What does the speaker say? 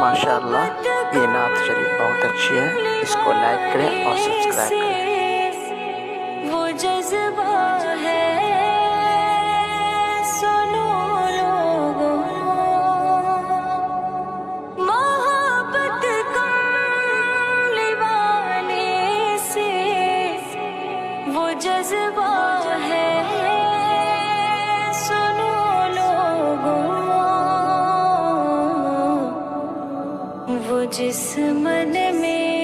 माशाल्लाह, ये नात शरीफ बहुत अच्छी है, इसको लाइक करें और सब्सक्राइब करें। वो जज्बा है सुनो लोगों, मोहब्बत कमली वाले से वो जज्बा है सुनो लोगों, वो जिस मन में